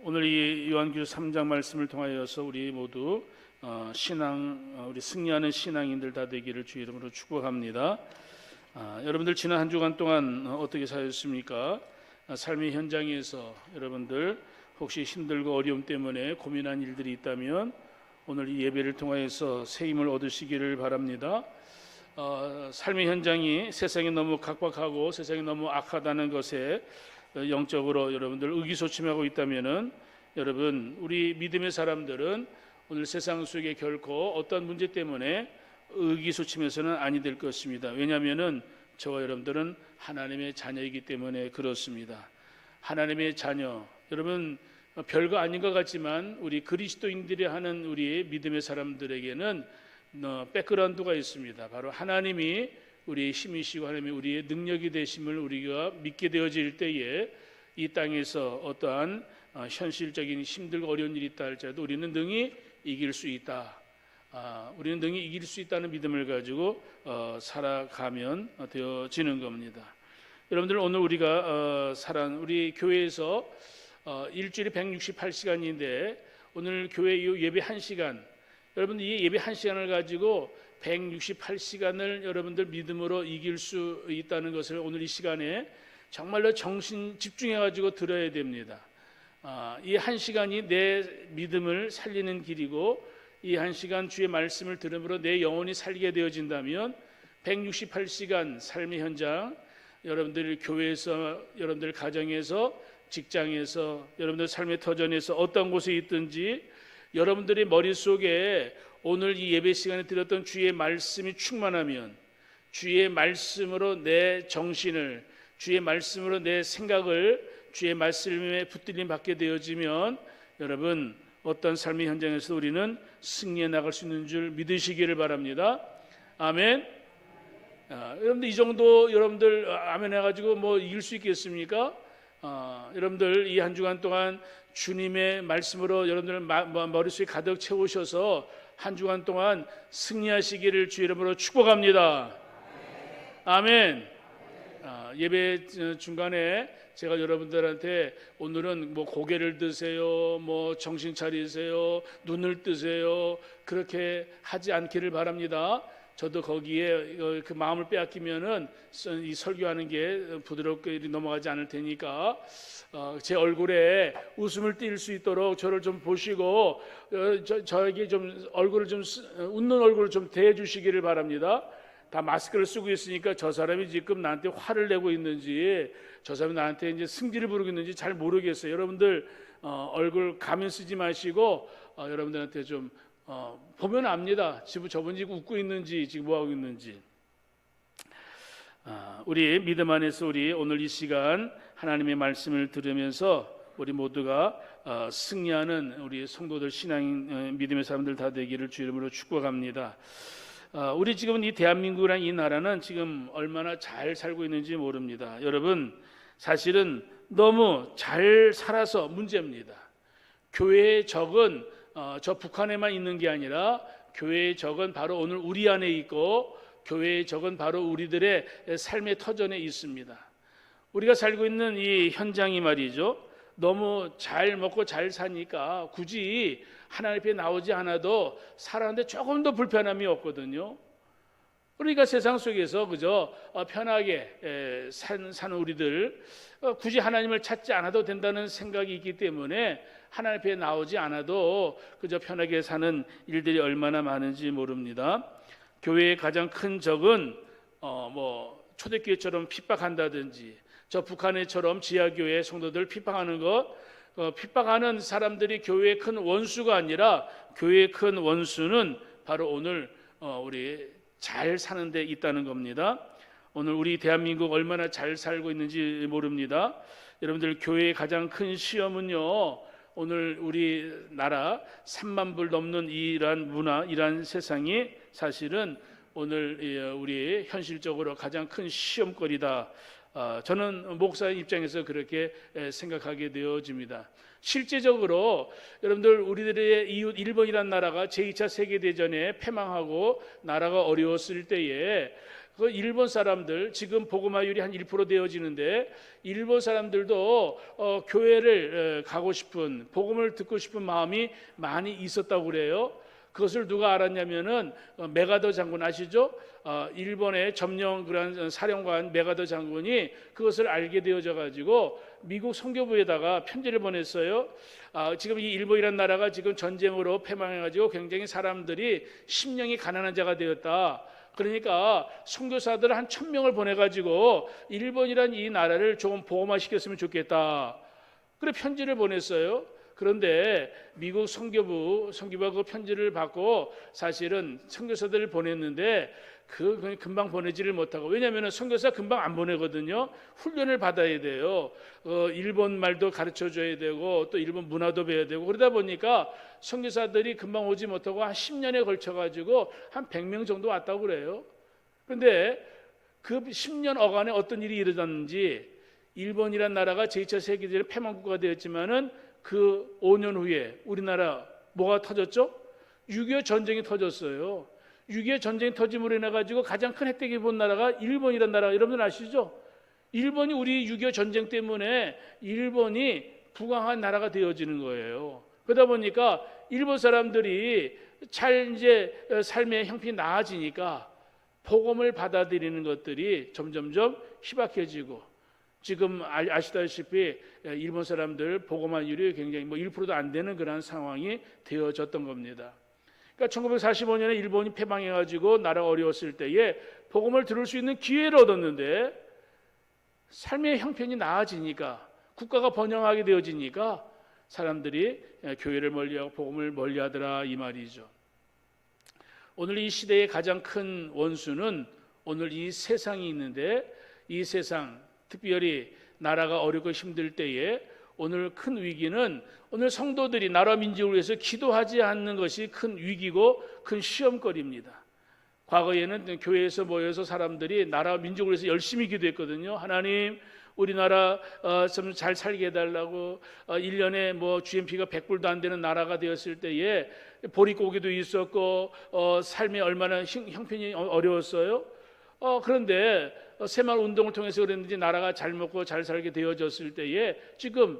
오늘 이 요한계시록 3장 말씀을 통하여서 우리 모두 우리 승리하는 신앙인들 다 되기를 주 이름으로 축복합니다. 여러분들 지난 한 주간 동안 어떻게 사셨습니까? 삶의 현장에서 여러분들 혹시 힘들고 어려움 때문에 고민한 일들이 있다면 오늘 이 예배를 통하여서 새 힘을 얻으시기를 바랍니다. 삶의 현장이 세상이 너무 각박하고 세상이 너무 악하다는 것에 영적으로 여러분들 의기소침하고 있다면은 여러분 우리 믿음의 사람들은 오늘 세상 속에 결코 어떤 문제 때문에 의기소침해서는 아니 될 것입니다. 왜냐하면은 저와 여러분들은 하나님의 자녀이기 때문에 그렇습니다. 하나님의 자녀, 여러분 별거 아닌 것 같지만 우리 그리스도인들이 하는 우리 믿음의 사람들에게는 백그라운드가 있습니다. 바로 하나님이 우리의 힘이시고 하나님이 우리의 능력이 되심을 우리가 믿게 되어질 때에 이 땅에서 어떠한 현실적인 힘들고 어려운 일이 있다 할지라도 우리는 능히 이길 수 있다. 우리는 능히 이길 수 있다는 믿음을 가지고 살아가면 되어지는 겁니다. 여러분들 오늘 우리가 우리 교회에서 일주일에 168시간인데 오늘 교회 예배 1시간, 여러분들 이 예배 1시간을 가지고 168시간을 여러분들 믿음으로 이길 수 있다는 것을 오늘 이 시간에 정말로 정신 집중해가지고 들어야 됩니다. 이 1시간이 내 믿음을 살리는 길이고 이 1시간 주의 말씀을 들음으로 내 영혼이 살게 되어진다면 168시간 삶의 현장, 여러분들 교회에서, 여러분들 가정에서, 직장에서, 여러분들 삶의 터전에서 어떤 곳에 있든지 여러분들의 머릿속에 오늘 이 예배 시간에 들었던 주의 말씀이 충만하면 주의 말씀으로 내 정신을, 주의 말씀으로 내 생각을 주의 말씀에 붙들림 받게 되어지면 여러분 어떤 삶의 현장에서 우리는 승리해 나갈 수 있는 줄 믿으시기를 바랍니다. 아멘. 여러분들 이 정도 여러분들 아멘 해가지고 뭐 이길 수 있겠습니까? 여러분들 이 한 주간 동안 주님의 말씀으로 여러분들 머릿속에 가득 채우셔서 한 주간 동안 승리하시기를 주 이름으로 축복합니다. 아멘. 예배 중간에 제가 여러분들한테 오늘은 뭐 고개를 드세요, 뭐 정신 차리세요, 눈을 뜨세요 그렇게 하지 않기를 바랍니다. 저도 거기에 그 마음을 빼앗기면은 이 설교하는 게 부드럽게 넘어가지 않을 테니까 제 얼굴에 웃음을 띌 수 있도록 저를 좀 보시고 저에게 좀 얼굴을 좀 웃는 얼굴을 좀 대해주시기를 바랍니다. 다 마스크를 쓰고 있으니까 저 사람이 지금 나한테 화를 내고 있는지 저 사람이 나한테 이제 승질을 부르고 있는지 잘 모르겠어요. 여러분들 얼굴 가면 쓰지 마시고 여러분들한테 좀 보면 압니다. 저분 지금 웃고 있는지 지금 뭐 하고 있는지. 우리 믿음 안에서 우리 오늘 이 시간 하나님의 말씀을 들으면서 우리 모두가 승리하는 우리 성도들 신앙인 믿음의 사람들 다 되기를 주 이름으로 축복합니다. 우리 지금 이 대한민국이라는 이 나라는 지금 얼마나 잘 살고 있는지 모릅니다. 여러분 사실은 너무 잘 살아서 문제입니다. 교회의 적은 저 북한에만 있는 게 아니라 교회의 적은 바로 오늘 우리 안에 있고 교회의 적은 바로 우리들의 삶의 터전에 있습니다. 우리가 살고 있는 이 현장이 말이죠, 너무 잘 먹고 잘 사니까 굳이 하나님 앞에 나오지 않아도 살아가는데 조금 더 불편함이 없거든요. 그러니까 세상 속에서 그저 편하게 사는 우리들 굳이 하나님을 찾지 않아도 된다는 생각이 있기 때문에 하나님 앞에 나오지 않아도 그저 편하게 사는 일들이 얼마나 많은지 모릅니다. 교회의 가장 큰 적은 뭐 초대교회처럼 핍박한다든지 저 북한에처럼 지하교회 성도들 핍박하는 것, 핍박하는 사람들이 교회의 큰 원수가 아니라 교회의 큰 원수는 바로 오늘 우리 잘 사는 데 있다는 겁니다. 오늘 우리 대한민국 얼마나 잘 살고 있는지 모릅니다. 여러분들 교회의 가장 큰 시험은요, 오늘 우리나라 3만 불 넘는 이러한 문화, 이러한 세상이 사실은 오늘 우리 현실적으로 가장 큰 시험거리다. 저는 목사의 입장에서 그렇게 생각하게 되어집니다. 실제적으로 여러분들 우리들의 이웃 일본이라는 나라가 제2차 세계대전에 패망하고 나라가 어려웠을 때에 그 일본 사람들 지금 복음화율이 한 1% 되어지는데 일본 사람들도 교회를 가고 싶은 복음을 듣고 싶은 마음이 많이 있었다고 그래요. 그것을 누가 알았냐면은 메가더 장군 아시죠? 일본의 점령 그런 사령관 메가더 장군이 그것을 알게 되어져 가지고 미국 선교부에다가 편지를 보냈어요. 지금 이 일본이라는 나라가 지금 전쟁으로 패망해 가지고 굉장히 사람들이 심령이 가난한 자가 되었다. 그러니까 선교사들 한 1,000명을 보내가지고 일본이란 이 나라를 조금 보호화시켰으면 좋겠다. 그래 편지를 보냈어요. 그런데 미국 선교부가 그 편지를 받고 사실은 선교사들을 보냈는데 그 금방 보내지를 못하고, 왜냐하면 선교사 금방 안 보내거든요. 훈련을 받아야 돼요. 일본 말도 가르쳐 줘야 되고 또 일본 문화도 배워야 되고, 그러다 보니까 선교사들이 금방 오지 못하고 한 10년에 걸쳐 가지고 한 100명 정도 왔다고 그래요. 그런데 그 10년 어간에 어떤 일이 일어났는지, 일본이란 나라가 제2차 세계대전 패망국가 되었지만은 그 5년 후에 우리나라 뭐가 터졌죠? 6.25 전쟁이 터졌어요. 6.25 전쟁이 터짐으로 인해 가지고 가장 큰 혜택이 본 나라가 일본이란 나라, 여러분들 아시죠? 일본이 우리 6.25 전쟁 때문에 일본이 부강한 나라가 되어지는 거예요. 그러다 보니까 일본 사람들이 이제 삶의 형편이 나아지니까 복음을 받아들이는 것들이 점점점 희박해지고, 지금 아시다시피 일본 사람들 복음화율이 굉장히 1%도 안 되는 그런 상황이 되어졌던 겁니다. 그러니까 1945년에 일본이 패망해가지고 나라가 어려웠을 때에 복음을 들을 수 있는 기회를 얻었는데, 삶의 형편이 나아지니까, 국가가 번영하게 되어지니까 사람들이 교회를 멀리하고 복음을 멀리하더라, 이 말이죠. 오늘 이 시대의 가장 큰 원수는 오늘 이 세상이 있는데, 이 세상, 특별히 나라가 어렵고 힘들 때에 오늘 큰 위기는 오늘 성도들이 나라 민족을 위해서 기도하지 않는 것이 큰 위기고 큰 시험거리입니다. 과거에는 교회에서 모여서 사람들이 나라 민족을 위해서 열심히 기도했거든요. 하나님, 우리나라 좀 잘 살게 해달라고. 1년에 GNP가 100불도 안 되는 나라가 되었을 때에 보릿고기도 있었고 삶이 얼마나 형편이 어려웠어요. 그런데 새마을 운동을 통해서 그랬는지 나라가 잘 먹고 잘 살게 되어졌을 때에 지금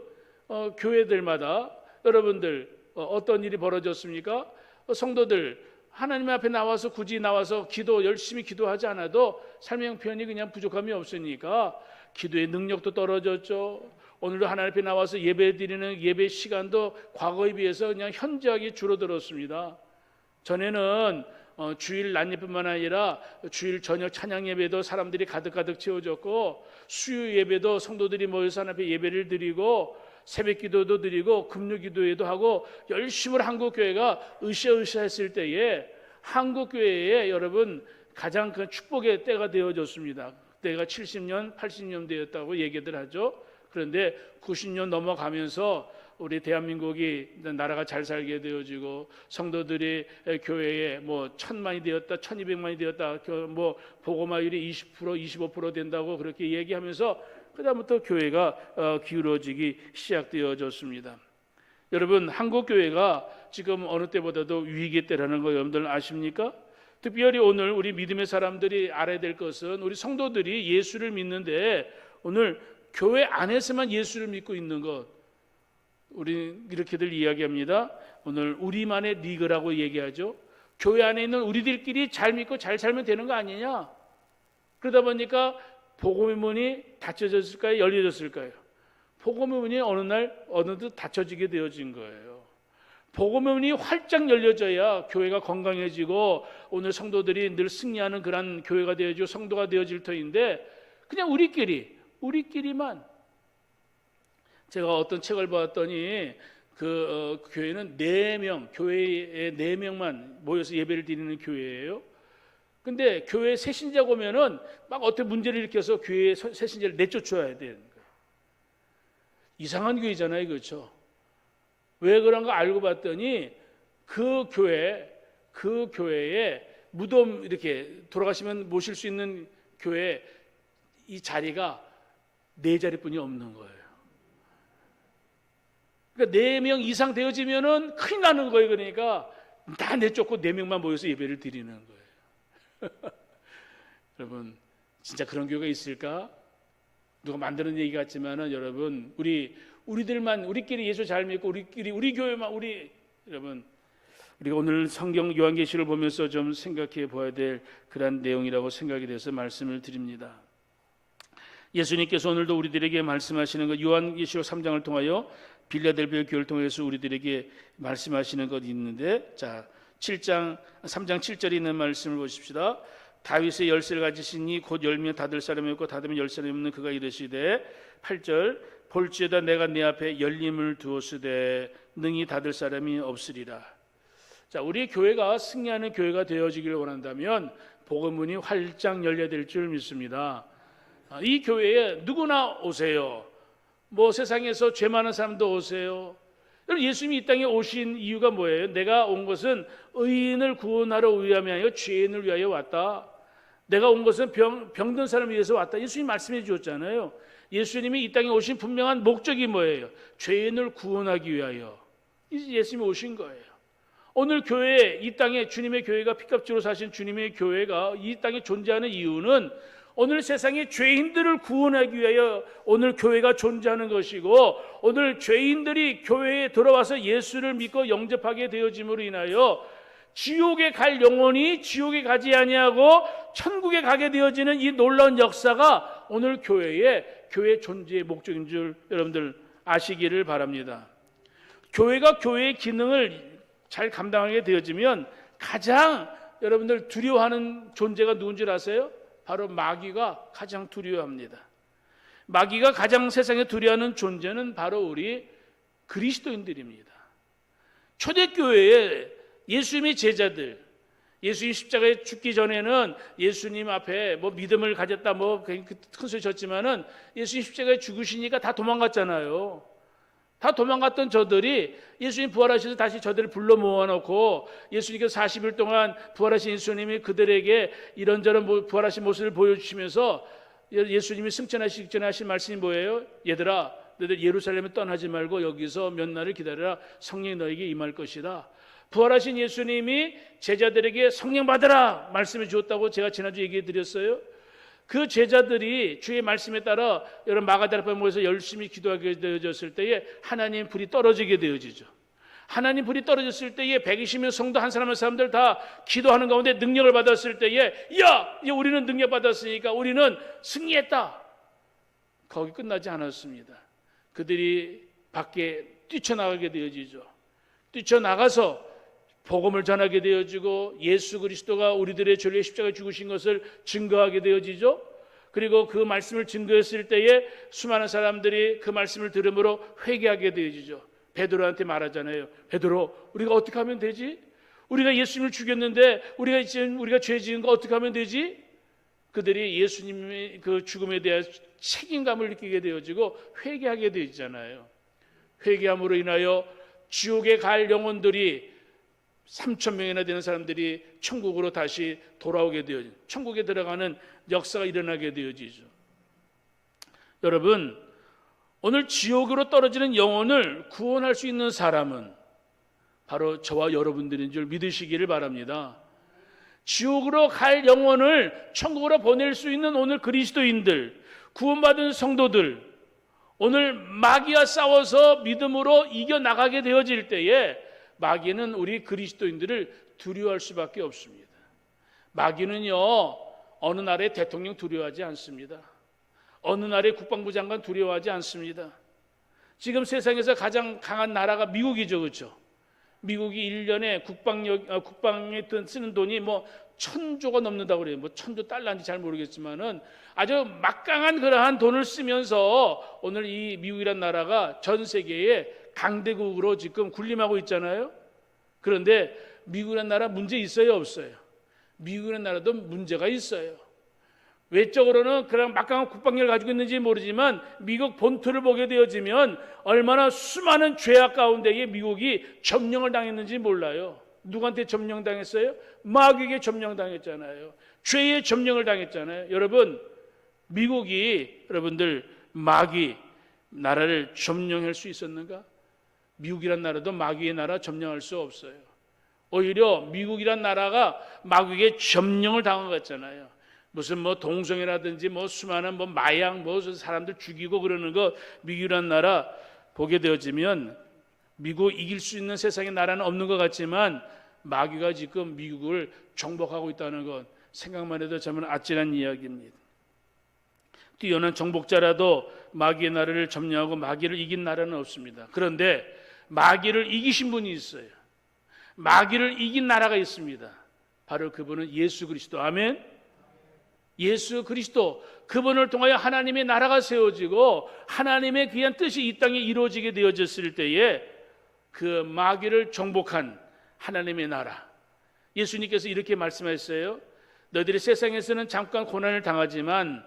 교회들마다 여러분들 어떤 일이 벌어졌습니까? 성도들 하나님 앞에 나와서 굳이 나와서 열심히 기도하지 않아도 삶의 형편이 그냥 부족함이 없으니까 기도의 능력도 떨어졌죠. 오늘도 하나님 앞에 나와서 예배 드리는 예배 시간도 과거에 비해서 그냥 현저하게 줄어들었습니다. 전에는 주일 낮 예뿐만 아니라 주일 저녁 찬양 예배도 사람들이 가득가득 채워졌고, 수요 예배도 성도들이 모여서 하나님 앞에 예배를 드리고 새벽 기도도 드리고 금요 기도회도 하고 열심으로 한국 교회가 으쌰으쌰 했을 때에 한국 교회에 여러분 가장 큰 축복의 때가 되어졌습니다. 그때가 70년, 80년 되었다고 얘기들 하죠. 그런데 90년 넘어가면서 우리 대한민국이 나라가 잘 살게 되어지고 성도들이 교회에 1,000만이 되었다, 1,200만이 되었다, 복음화율이 20%, 25% 된다고 그렇게 얘기하면서 그다음부터 교회가 기울어지기 시작되어졌습니다. 여러분, 한국 교회가 지금 어느 때보다도 위기 때라는 거 여러분들 아십니까? 특별히 오늘 우리 믿음의 사람들이 알아야 될 것은, 우리 성도들이 예수를 믿는데 오늘 교회 안에서만 예수를 믿고 있는 것, 우리 이렇게들 이야기합니다. 오늘 우리만의 리그라고 얘기하죠. 교회 안에 있는 우리들끼리 잘 믿고 잘 살면 되는 거 아니냐? 그러다 보니까 복음의 문이 닫혀졌을까요? 열려졌을까요? 복음의 문이 어느 날 어느덧 닫혀지게 되어진 거예요. 복음의 문이 활짝 열려져야 교회가 건강해지고 오늘 성도들이 늘 승리하는 그런 교회가 되어지고 성도가 되어질 터인데, 그냥 우리끼리만. 제가 어떤 책을 봤더니 교회는 4명, 교회에 4명만 모여서 예배를 드리는 교회예요. 근데 교회 새신자가 오면은 막 어떻게 문제를 일으켜서 교회 새신자를 내쫓아야 되는 거예요. 이상한 교회잖아요, 그렇죠? 왜 그런가 알고 봤더니 그 교회에 무덤 이렇게 돌아가시면 모실 수 있는 교회 이 자리가 4자리뿐이 없는 거예요. 그러니까 4명 이상 되어지면은 큰일 나는 거예요. 그러니까 다 내쫓고 4명만 모여서 예배를 드리는 거예요. 여러분, 진짜 그런 교회가 있을까? 누가 만드는 얘기 같지만은 여러분, 우리끼리 예수 잘 믿고 우리 교회만 여러분, 우리가 오늘 성경 요한계시를 보면서 좀 생각해 보아야 될 그런 내용이라고 생각이 돼서 말씀을 드립니다. 예수님께서 오늘도 우리들에게 말씀하시는 것, 요한계시록 3장을 통하여 빌라델비아 교회를 통해서 우리들에게 말씀하시는 것이 있는데, 자, 3장 7절에 있는 말씀을 보십시다. 다윗의 열쇠를 가지시니 곧 열면 닫을 사람이 없고 닫으면 열 사람이 없는 그가 이르시되, 8절, 볼지어다 내가 네 앞에 열림을 두었으되 능히 닫을 사람이 없으리라. 자, 우리 교회가 승리하는 교회가 되어지기를 원한다면 복음문이 활짝 열려야 될 줄 믿습니다. 이 교회에 누구나 오세요. 뭐 세상에서 죄 많은 사람도 오세요. 예수님이 이 땅에 오신 이유가 뭐예요? 내가 온 것은 의인을 구원하러 위함이 아니라 죄인을 위하여 왔다. 내가 온 것은 병든 사람을 위해서 왔다. 예수님 말씀해 주었잖아요. 예수님이 이 땅에 오신 분명한 목적이 뭐예요? 죄인을 구원하기 위하여 예수님이 오신 거예요. 오늘 교회, 이 땅에 주님의 교회가 피값주로 사신 주님의 교회가 이 땅에 존재하는 이유는 오늘 세상의 죄인들을 구원하기 위하여 오늘 교회가 존재하는 것이고, 오늘 죄인들이 교회에 들어와서 예수를 믿고 영접하게 되어짐으로 인하여 지옥에 갈 영혼이 지옥에 가지 아니하고 천국에 가게 되어지는 이 놀라운 역사가 오늘 교회 존재의 목적인 줄 여러분들 아시기를 바랍니다. 교회가 교회의 기능을 잘 감당하게 되어지면 가장 여러분들 두려워하는 존재가 누군지 아세요? 바로 마귀가 가장 두려워합니다. 마귀가 가장 세상에 두려워하는 존재는 바로 우리 그리스도인들입니다. 초대교회에 예수님의 제자들, 예수님 십자가에 죽기 전에는 예수님 앞에 뭐 믿음을 가졌다 큰 소리 쳤지만은 예수님 십자가에 죽으시니까 다 도망갔잖아요. 다 도망갔던 저들이 예수님 부활하셔서 다시 저들을 불러 모아놓고 예수님께서 40일 동안 부활하신 예수님이 그들에게 이런저런 부활하신 모습을 보여주시면서 예수님이 승천하시기 전에 하신 말씀이 뭐예요? 얘들아, 너희들 예루살렘에 떠나지 말고 여기서 몇 날을 기다려라. 성령이 너에게 임할 것이다. 부활하신 예수님이 제자들에게 성령 받으라 말씀해 주었다고 제가 지난주 얘기해 드렸어요. 그 제자들이 주의 말씀에 따라 여러분 마가다락방에 모여서 열심히 기도하게 되어졌을 때에 하나님 불이 떨어지게 되어지죠. 하나님 불이 떨어졌을 때에 120명 성도 한 사람 한 사람들 다 기도하는 가운데 능력을 받았을 때에 이제 우리는 능력 받았으니까 우리는 승리했다. 거기 끝나지 않았습니다. 그들이 밖에 뛰쳐나가게 되어지죠. 뛰쳐나가서 복음을 전하게 되어지고 예수 그리스도가 우리들의 죄를 십자가에 죽으신 것을 증거하게 되어지죠. 그리고 그 말씀을 증거했을 때에 수많은 사람들이 그 말씀을 들음으로 회개하게 되어지죠. 베드로한테 말하잖아요. 베드로, 우리가 어떻게 하면 되지? 우리가 예수님을 죽였는데 우리가 죄 지은 거 어떻게 하면 되지? 그들이 예수님의 그 죽음에 대한 책임감을 느끼게 되어지고 회개하게 되어지잖아요. 회개함으로 인하여 지옥에 갈 영혼들이 3,000명이나 되는 사람들이 천국으로 다시 돌아오게 되어지죠. 천국에 들어가는 역사가 일어나게 되어지죠. 여러분, 오늘 지옥으로 떨어지는 영혼을 구원할 수 있는 사람은 바로 저와 여러분들인 줄 믿으시기를 바랍니다. 지옥으로 갈 영혼을 천국으로 보낼 수 있는 오늘 그리스도인들, 구원받은 성도들, 오늘 마귀와 싸워서 믿음으로 이겨나가게 되어질 때에 마귀는 우리 그리스도인들을 두려워할 수밖에 없습니다. 마귀는요, 어느 나라의 대통령 두려워하지 않습니다. 어느 나라의 국방부 장관 두려워하지 않습니다. 지금 세상에서 가장 강한 나라가 미국이죠, 그렇죠? 미국이 1년에 국방에 쓰는 돈이 1,000조가 넘는다고 그래요. 1,000조 달러인지 잘 모르겠지만은 아주 막강한 그러한 돈을 쓰면서 오늘 이 미국이란 나라가 전 세계에 강대국으로 지금 군림하고 있잖아요. 그런데 미국이란 나라 문제 있어요, 없어요? 미국이란 나라도 문제가 있어요. 외적으로는 그런 막강한 국방력을 가지고 있는지 모르지만 미국 본토를 보게 되어지면 얼마나 수많은 죄악 가운데에 미국이 점령을 당했는지 몰라요. 누구한테 점령당했어요? 마귀에게 점령당했잖아요. 죄의 점령을 당했잖아요. 여러분, 미국이 여러분들 마귀 나라를 점령할 수 있었는가? 미국이란 나라도 마귀의 나라 점령할 수 없어요. 오히려 미국이란 나라가 마귀에게 점령을 당한 것 같잖아요. 무슨 뭐 동성애라든지 뭐 수많은 뭐 마약 뭐 사람들 죽이고 그러는 거 미국이라는 나라 보게 되어지면 미국 이길 수 있는 세상의 나라는 없는 것 같지만 마귀가 지금 미국을 정복하고 있다는 것 생각만 해도 정말 아찔한 이야기입니다. 뛰어난 정복자라도 마귀의 나라를 점령하고 마귀를 이긴 나라는 없습니다. 그런데 마귀를 이기신 분이 있어요. 마귀를 이긴 나라가 있습니다. 바로 그분은 예수 그리스도. 아멘. 예수 그리스도, 그분을 통하여 하나님의 나라가 세워지고 하나님의 귀한 뜻이 이 땅에 이루어지게 되어졌을 때에 그 마귀를 정복한 하나님의 나라, 예수님께서 이렇게 말씀하셨어요. 너희들이 세상에서는 잠깐 고난을 당하지만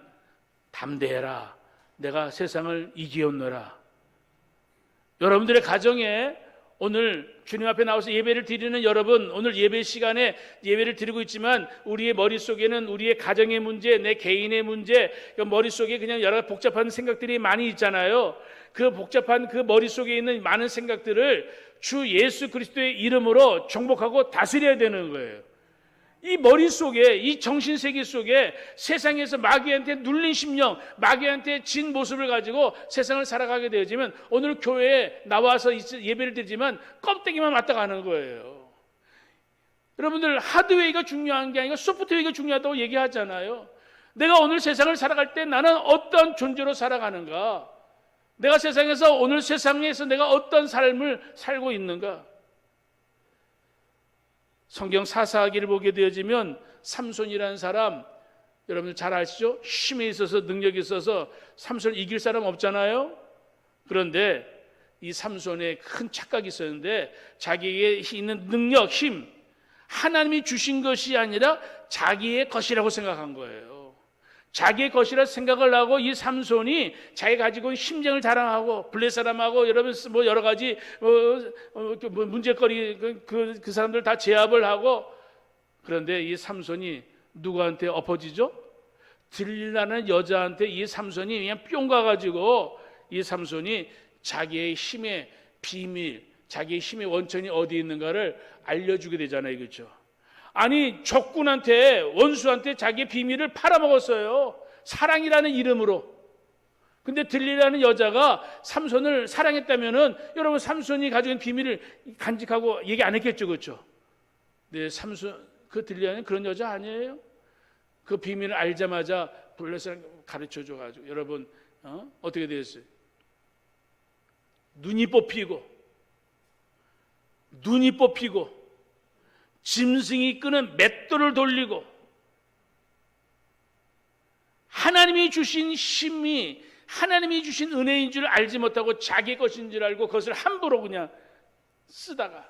담대해라, 내가 세상을 이기었노라. 여러분들의 가정에 오늘 주님 앞에 나와서 예배를 드리는 여러분, 오늘 예배 시간에 예배를 드리고 있지만 우리의 머릿속에는 우리의 가정의 문제, 내 개인의 문제, 머릿속에 그냥 여러 복잡한 생각들이 많이 있잖아요. 그 복잡한 그 머릿속에 있는 많은 생각들을 주 예수 그리스도의 이름으로 정복하고 다스려야 되는 거예요. 이 머릿속에, 이 정신세계 속에 세상에서 마귀한테 눌린 심령, 마귀한테 진 모습을 가지고 세상을 살아가게 되어지면 오늘 교회에 나와서 예배를 드리지만 껍데기만 맞다 가는 거예요. 여러분들, 하드웨어가 중요한 게 아니라 소프트웨어가 중요하다고 얘기하잖아요. 내가 오늘 세상을 살아갈 때 나는 어떤 존재로 살아가는가? 내가 세상에서, 오늘 세상에서 내가 어떤 삶을 살고 있는가? 성경 사사기를 보게 되어지면 삼손이라는 사람, 여러분들 잘 아시죠? 힘에 있어서, 능력이 있어서 삼손을 이길 사람 없잖아요. 그런데 이 삼손에 큰 착각이 있었는데 자기에게 있는 능력, 힘, 하나님이 주신 것이 아니라 자기의 것이라고 생각한 거예요. 자기의 것이라 생각을 하고 이 삼손이 자기가 가지고 있는 심정을 자랑하고 블레 사람하고 여러분 뭐 여러 가지 문제거리 그 사람들 다 제압을 하고, 그런데 이 삼손이 누구한테 엎어지죠? 들리라는 여자한테 이 삼손이 그냥 뿅 가가지고 이 삼손이 자기의 힘의 비밀, 자기의 힘의 원천이 어디 있는가를 알려주게 되잖아요. 그렇죠? 아니, 적군한테, 원수한테 자기의 비밀을 팔아먹었어요. 사랑이라는 이름으로. 근데 들리라는 여자가 삼손을 사랑했다면은 여러분, 삼손이 가지고 있는 비밀을 간직하고 얘기 안 했겠죠. 그렇죠? 네, 삼손, 그 들리라는 그런 여자 아니에요? 그 비밀을 알자마자 블레셋을 가르쳐 줘가지고 여러분, 어떻게 되었어요? 눈이 뽑히고 짐승이 끄는 맷돌을 돌리고, 하나님이 주신 힘이 하나님이 주신 은혜인 줄 알지 못하고 자기 것인 줄 알고 그것을 함부로 그냥 쓰다가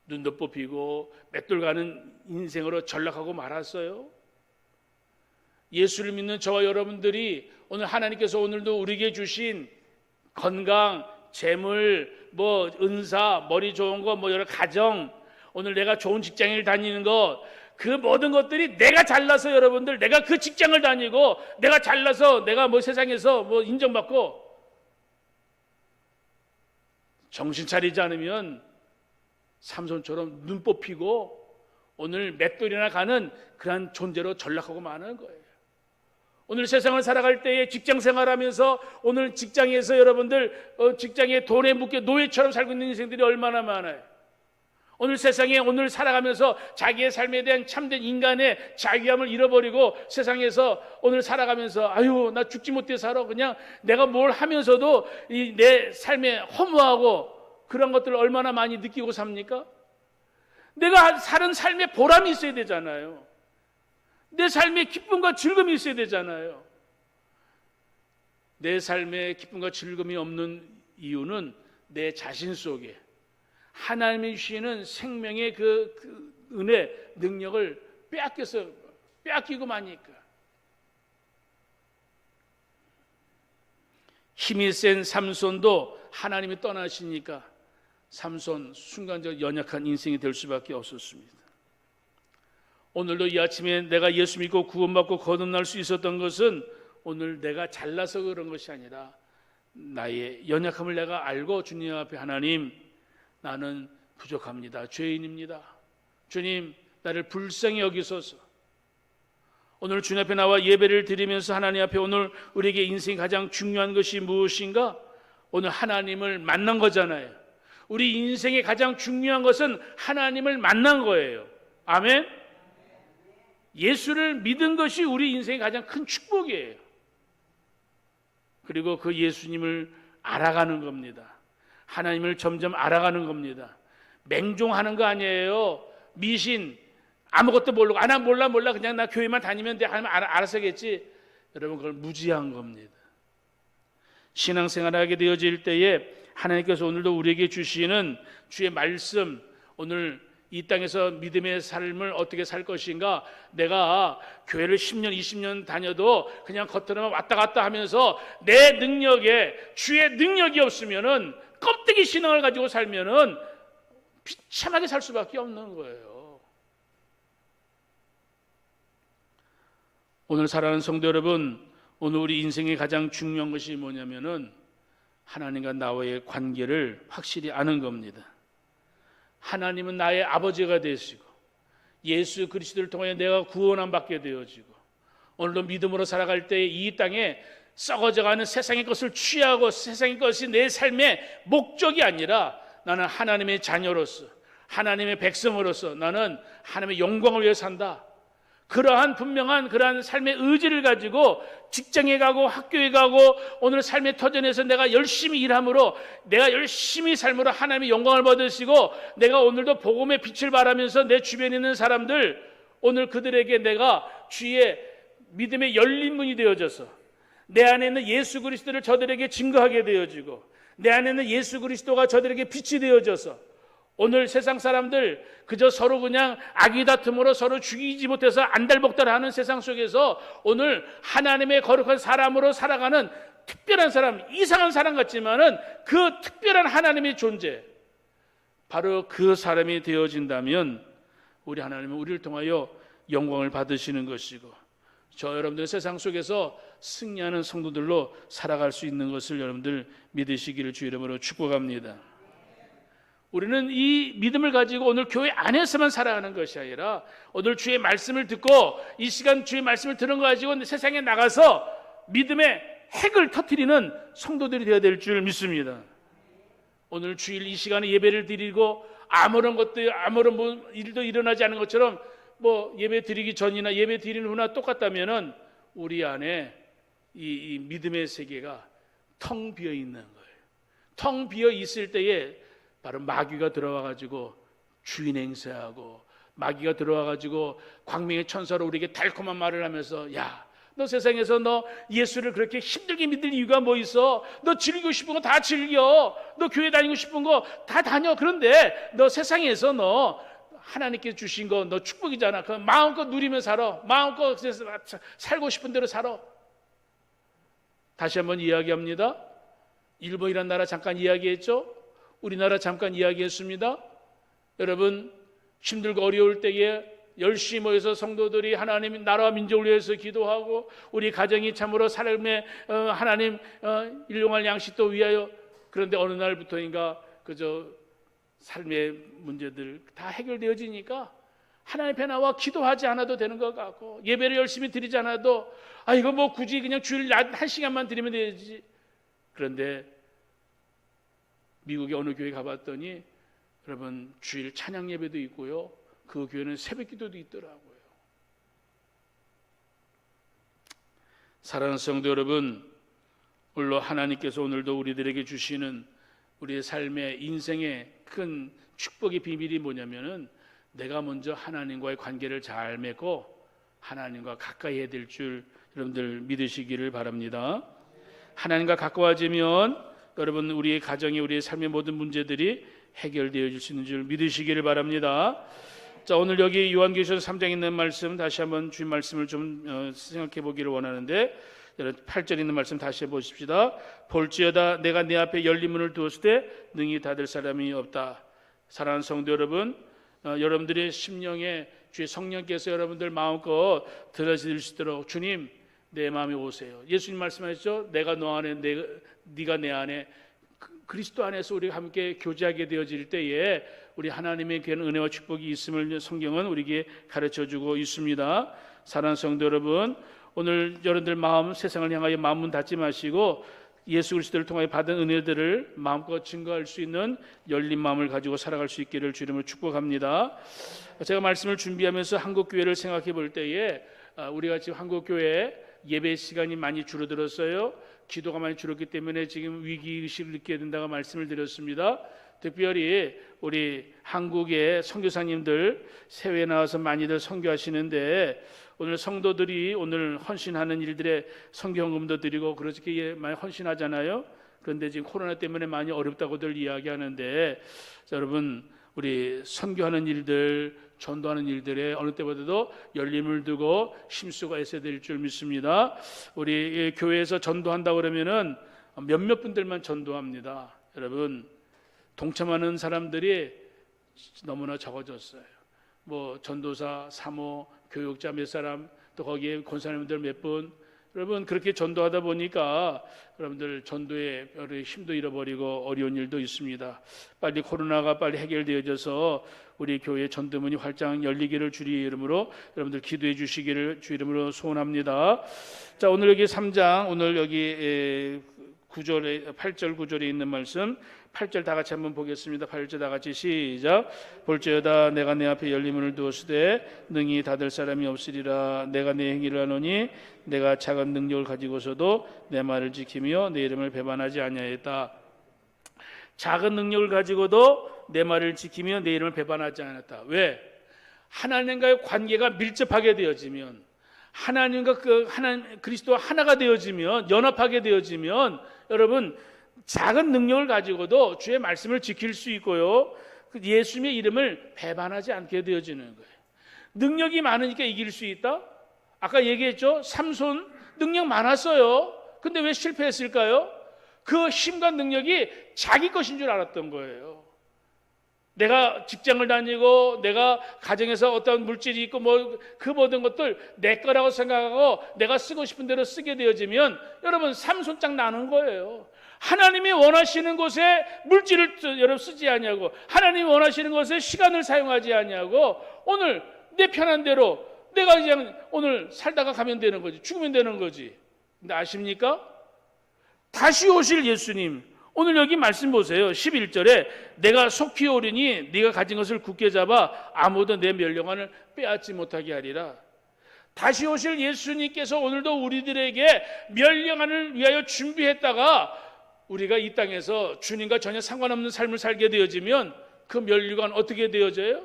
눈도 뽑히고 맷돌 가는 인생으로 전락하고 말았어요. 예수를 믿는 저와 여러분들이 오늘 하나님께서 오늘도 우리에게 주신 건강, 재물, 뭐 은사, 머리 좋은 거, 뭐 여러 가정, 오늘 내가 좋은 직장을 다니는 것, 그 모든 것들이 내가 잘나서, 여러분들 내가 그 직장을 다니고 내가 잘나서 내가 뭐 세상에서 뭐 인정받고, 정신 차리지 않으면 삼손처럼 눈 뽑히고 오늘 맷돌이나 가는 그런 존재로 전락하고 마는 거예요. 오늘 세상을 살아갈 때에 직장 생활하면서 오늘 직장에서 여러분들 직장에 돈에 묶여 노예처럼 살고 있는 인생들이 얼마나 많아요. 오늘 세상에 오늘 살아가면서 자기의 삶에 대한 참된 인간의 자기함을 잃어버리고 세상에서 오늘 살아가면서 아유, 나 죽지 못해 살아, 그냥 내가 뭘 하면서도 이 내 삶에 허무하고 그런 것들을 얼마나 많이 느끼고 삽니까? 내가 사는 삶에 보람이 있어야 되잖아요. 내 삶에 기쁨과 즐거움이 있어야 되잖아요. 내 삶에 기쁨과 즐거움이 없는 이유는 내 자신 속에 하나님이 주시는 생명의 그 은혜, 능력을 빼앗기고 마니까. 힘이 센 삼손도 하나님이 떠나시니까 삼손 순간적으로 연약한 인생이 될 수밖에 없었습니다. 오늘도 이 아침에 내가 예수 믿고 구원받고 거듭날 수 있었던 것은 오늘 내가 잘나서 그런 것이 아니라 나의 연약함을 내가 알고 주님 앞에, 하나님, 나는 부족합니다. 죄인입니다. 주님, 나를 불쌍히 여기소서. 오늘 주님 앞에 나와 예배를 드리면서 하나님 앞에 오늘 우리에게 인생이 가장 중요한 것이 무엇인가? 오늘 하나님을 만난 거잖아요. 우리 인생의 가장 중요한 것은 하나님을 만난 거예요. 아멘? 예수를 믿은 것이 우리 인생의 가장 큰 축복이에요. 그리고 그 예수님을 알아가는 겁니다. 하나님을 점점 알아가는 겁니다. 맹종하는 거 아니에요. 미신, 아무것도 모르고 나 몰라 그냥 나 교회만 다니면 돼 하면 알아서 하겠지. 여러분 그걸 무지한 겁니다. 신앙생활을 하게 되어질 때에 하나님께서 오늘도 우리에게 주시는 주의 말씀, 오늘 이 땅에서 믿음의 삶을 어떻게 살 것인가. 내가 교회를 10년 20년 다녀도 그냥 겉으로만 왔다 갔다 하면서 내 능력에 주의 능력이 없으면은 껍데기 신앙을 가지고 살면은 비참하게 살 수밖에 없는 거예요. 오늘 사랑하는 성도 여러분, 오늘 우리 인생의 가장 중요한 것이 뭐냐면은 하나님과 나와의 관계를 확실히 아는 겁니다. 하나님은 나의 아버지가 되시고 예수 그리스도를 통하여 내가 구원함 받게 되어지고 오늘도 믿음으로 살아갈 때 이 땅에 썩어져가는 세상의 것을 취하고 세상의 것이 내 삶의 목적이 아니라 나는 하나님의 자녀로서 하나님의 백성으로서 나는 하나님의 영광을 위해 산다. 그러한 분명한 그러한 삶의 의지를 가지고 직장에 가고 학교에 가고 오늘 삶의 터전에서 내가 열심히 일함으로 내가 열심히 삶으로 하나님의 영광을 받으시고 내가 오늘도 복음의 빛을 발하면서 내 주변에 있는 사람들 오늘 그들에게 내가 주의 믿음의 열린 문이 되어져서 내 안에 있는 예수 그리스도를 저들에게 증거하게 되어지고 내 안에 있는 예수 그리스도가 저들에게 빛이 되어져서 오늘 세상 사람들 그저 서로 그냥 악의 다툼으로 서로 죽이지 못해서 안달복달하는 세상 속에서 오늘 하나님의 거룩한 사람으로 살아가는 특별한 사람, 이상한 사람 같지만은 그 특별한 하나님의 존재, 바로 그 사람이 되어진다면 우리 하나님은 우리를 통하여 영광을 받으시는 것이고 저 여러분들 세상 속에서 승리하는 성도들로 살아갈 수 있는 것을 여러분들 믿으시기를 주 이름으로 축복합니다. 우리는 이 믿음을 가지고 오늘 교회 안에서만 살아가는 것이 아니라 오늘 주의 말씀을 듣고 이 시간 주의 말씀을 들은 거 가지고 세상에 나가서 믿음의 핵을 터뜨리는 성도들이 되어야 될 줄 믿습니다. 오늘 주일 이 시간에 예배를 드리고 아무런 일도 일어나지 않은 것처럼 예배 드리기 전이나 예배 드리는 후나 똑같다면은 우리 안에 이 믿음의 세계가 텅 비어 있는 거예요. 텅 비어 있을 때에 바로 마귀가 들어와가지고 주인 행세하고 마귀가 들어와가지고 광명의 천사로 우리에게 달콤한 말을 하면서 야, 너 세상에서 너 예수를 그렇게 힘들게 믿을 이유가 뭐 있어? 너 즐기고 싶은 거 다 즐겨. 너 교회 다니고 싶은 거 다 다녀. 그런데 너 세상에서 너 하나님께 주신 거 너 축복이잖아. 그 마음껏 누리며 살아. 마음껏 살고 싶은 대로 살아. 다시 한번 이야기합니다. 일본이라는 나라 잠깐 이야기했죠. 우리나라 잠깐 이야기했습니다. 여러분 힘들고 어려울 때에 열심히 모여서 성도들이 하나님 나라와 민족을 위해서 기도하고 우리 가정이 참으로 삶의 하나님 일용할 양식도 위하여 그런데 어느 날부터인가 그저 삶의 문제들 다 해결되어지니까 하나님 앞에 나와 기도하지 않아도 되는 것 같고 예배를 열심히 드리지 않아도 이거 굳이 그냥 주일 1시간만 드리면 되지. 그런데 미국의 어느 교회 가봤더니 여러분 주일 찬양 예배도 있고요. 그 교회는 새벽 기도도 있더라고요. 사랑하는 성도 여러분, 물론 하나님께서 오늘도 우리들에게 주시는 우리의 삶의 인생의 큰 축복의 비밀이 뭐냐면은 내가 먼저 하나님과의 관계를 잘 맺고 하나님과 가까이 해야 될 줄 여러분들 믿으시기를 바랍니다. 하나님과 가까워지면 여러분 우리의 가정에 우리의 삶의 모든 문제들이 해결되어질 수 있는 줄 믿으시기를 바랍니다. 자, 오늘 여기 요한계시록 3장에 있는 말씀 다시 한번 주님 말씀을 좀 생각해 보기를 원하는데 8절에 있는 말씀 다시 해보십시다. 볼지어다 내가 내 앞에 열린 문을 두었을 때 능히 닫을 사람이 없다. 사랑하는 성도 여러분, 여러분들의 심령에 주의 성령께서 여러분들 마음껏 들어질 수 있도록 주님 내 마음에 오세요. 예수님 말씀하셨죠. 내가 너 안에 네가 내 안에 그리스도 안에서 우리가 함께 교제하게 되어질 때에 우리 하나님의 귀한 은혜와 축복이 있음을 성경은 우리에게 가르쳐주고 있습니다. 사랑하는 성도 여러분, 오늘 여러분들 마음, 세상을 향하여 마음문 닫지 마시고 예수 그리스도를 통하여 받은 은혜들을 마음껏 증거할 수 있는 열린 마음을 가지고 살아갈 수 있기를 주 이름으로 축복합니다. 제가 말씀을 준비하면서 한국교회를 생각해 볼 때에 우리가 지금 한국교회 예배 시간이 많이 줄어들었어요. 기도가 많이 줄었기 때문에 지금 위기의식을 느껴야 된다고 말씀을 드렸습니다. 특별히 우리 한국의 선교사님들 세회에 나와서 많이들 선교하시는데 오늘 성도들이 오늘 헌신하는 일들에 선교헌금도 드리고 그렇게 많이 헌신하잖아요. 그런데 지금 코로나 때문에 많이 어렵다고들 이야기하는데 여러분, 우리 선교하는 일들, 전도하는 일들에 어느 때보다도 열림을 두고 힘쓰고 애써야 될 줄 믿습니다. 우리 교회에서 전도한다고 그러면은 몇몇 분들만 전도합니다. 여러분, 동참하는 사람들이 너무나 적어졌어요. 뭐 전도사, 사모, 교육자 몇 사람, 또 거기에 권사님들 몇 분. 여러분, 그렇게 전도하다 보니까 여러분들 전도에 힘도 잃어버리고 어려운 일도 있습니다. 빨리 코로나가 빨리 해결되어져서 우리 교회 전도문이 활짝 열리기를 주의 이름으로 여러분들 기도해 주시기를 주 이름으로 소원합니다. 자, 오늘 여기 3장, 오늘 여기 9절에 8절 9절에 있는 말씀 8절 다 같이 한번 보겠습니다. 8절 다 같이 시작. 볼지어다 내가 내 앞에 열린 문을 두었으되 능히 닫을 사람이 없으리라. 내가 내 행위를 하노니 내가 작은 능력을 가지고서도 내 말을 지키며 내 이름을 배반하지 아니하였다. 작은 능력을 가지고도 내 말을 지키며 내 이름을 배반하지 않았다. 왜? 하나님과의 관계가 밀접하게 되어지면, 하나님과 하나님 그리스도와 하나가 되어지면, 연합하게 되어지면 여러분, 작은 능력을 가지고도 주의 말씀을 지킬 수 있고요, 예수님의 이름을 배반하지 않게 되어지는 거예요. 능력이 많으니까 이길 수 있다? 아까 얘기했죠? 삼손 능력 많았어요. 근데 왜 실패했을까요? 그 힘과 능력이 자기 것인 줄 알았던 거예요. 내가 직장을 다니고 내가 가정에서 어떤 물질이 있고 뭐 그 모든 것들 내 거라고 생각하고 내가 쓰고 싶은 대로 쓰게 되어지면 여러분 삼손장 나는 거예요. 하나님이 원하시는 곳에 물질을 여러분 쓰지 아니하고 하나님이 원하시는 곳에 시간을 사용하지 아니하고 오늘 내 편한 대로 내가 그냥 오늘 살다가 가면 되는 거지, 죽으면 되는 거지. 근데 아십니까? 다시 오실 예수님, 오늘 여기 말씀 보세요. 11절에 내가 속히 오리니 네가 가진 것을 굳게 잡아 아무도 내 멸령관을 빼앗지 못하게 하리라. 다시 오실 예수님께서 오늘도 우리들에게 멸령관을 위하여 준비했다가 우리가 이 땅에서 주님과 전혀 상관없는 삶을 살게 되어지면 그 멸류관 어떻게 되어져요?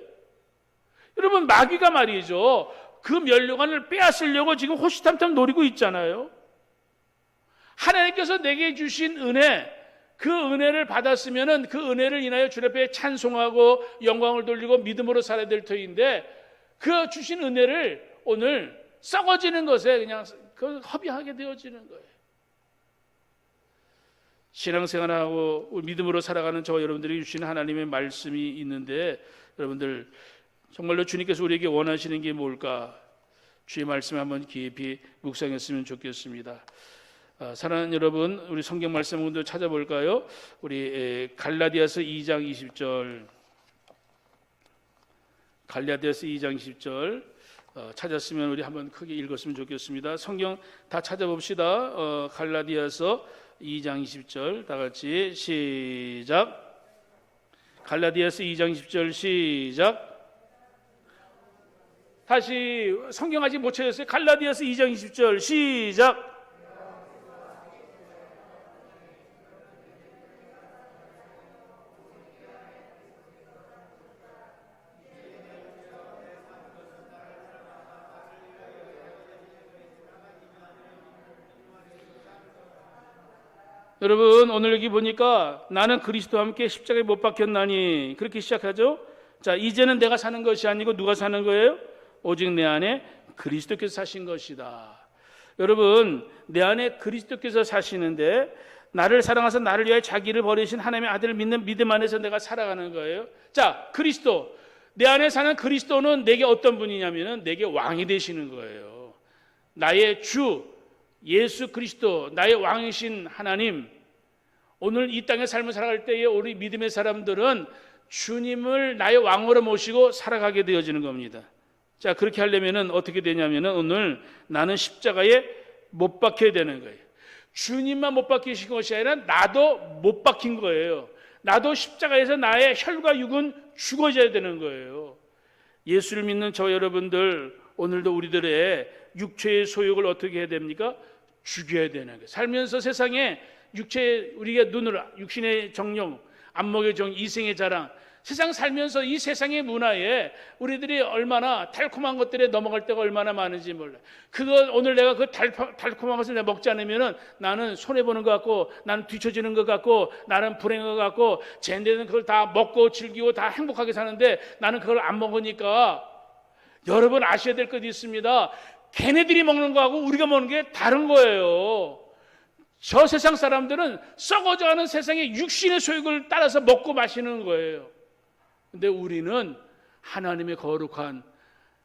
여러분, 마귀가 말이죠, 그 멸류관을 빼앗으려고 지금 호시탐탐 노리고 있잖아요. 하나님께서 내게 주신 은혜, 그 은혜를 받았으면은 그 은혜를 인하여 주님 앞에 찬송하고 영광을 돌리고 믿음으로 살아야 될 터인데 그 주신 은혜를 오늘 썩어지는 것에 그냥 허비하게 되어지는 거예요. 신앙생활하고 믿음으로 살아가는 저와 여러분들이 주신 하나님의 말씀이 있는데 여러분들 정말로 주님께서 우리에게 원하시는 게 뭘까? 주의 말씀을 한번 깊이 묵상했으면 좋겠습니다. 사랑하는 여러분, 우리 성경 말씀 한번 찾아볼까요? 우리 갈라디아서 2장 20절, 갈라디아서 2장 20절 찾았으면 우리 한번 크게 읽었으면 좋겠습니다. 성경 다 찾아봅시다. 갈라디아서 2장 20절 다 같이 시작. 갈라디아서 2장 20절 시작. 다시 성경 아직 못 찾았어요. 갈라디아서 2장 20절 시작. 여러분, 오늘 여기 보니까 나는 그리스도와 함께 십자가에 못 박혔나니 그렇게 시작하죠. 자, 이제는 내가 사는 것이 아니고 누가 사는 거예요? 오직 내 안에 그리스도께서 사신 것이다. 여러분, 내 안에 그리스도께서 사시는데 나를 사랑하사 나를 위하여 자기를 버리신 하나님의 아들을 믿는 믿음 안에서 내가 살아가는 거예요. 자, 그리스도, 내 안에 사는 그리스도는 내게 어떤 분이냐면은 내게 왕이 되시는 거예요. 나의 주 예수 그리스도, 나의 왕이신 하나님. 오늘 이 땅의 삶을 살아갈 때에 우리 믿음의 사람들은 주님을 나의 왕으로 모시고 살아가게 되어지는 겁니다. 자, 그렇게 하려면은 어떻게 되냐면은 오늘 나는 십자가에 못 박혀야 되는 거예요. 주님만 못 박히신 것이 아니라 나도 못 박힌 거예요. 나도 십자가에서 나의 혈과 육은 죽어져야 되는 거예요. 예수를 믿는 저 여러분들, 오늘도 우리들의 육체의 소욕을 어떻게 해야 됩니까? 죽여야 되는 거예요. 살면서 세상에 육체, 우리가 눈으로 육신의 정령, 안목의 정, 이생의 자랑, 세상 살면서 이 세상의 문화에 우리들이 얼마나 달콤한 것들에 넘어갈 때가 얼마나 많은지 몰라요. 그거 오늘 내가 그 달콤한 것을 내가 먹지 않으면은 나는 손해보는 것 같고, 나는 뒤처지는 것 같고, 나는 불행한 것 같고, 쟤네들은 그걸 다 먹고 즐기고 다 행복하게 사는데 나는 그걸 안 먹으니까, 여러분 아셔야 될 것이 있습니다. 걔네들이 먹는 거하고 우리가 먹는 게 다른 거예요. 저 세상 사람들은 썩어져가는 세상의 육신의 소욕을 따라서 먹고 마시는 거예요. 근데 우리는 하나님의 거룩한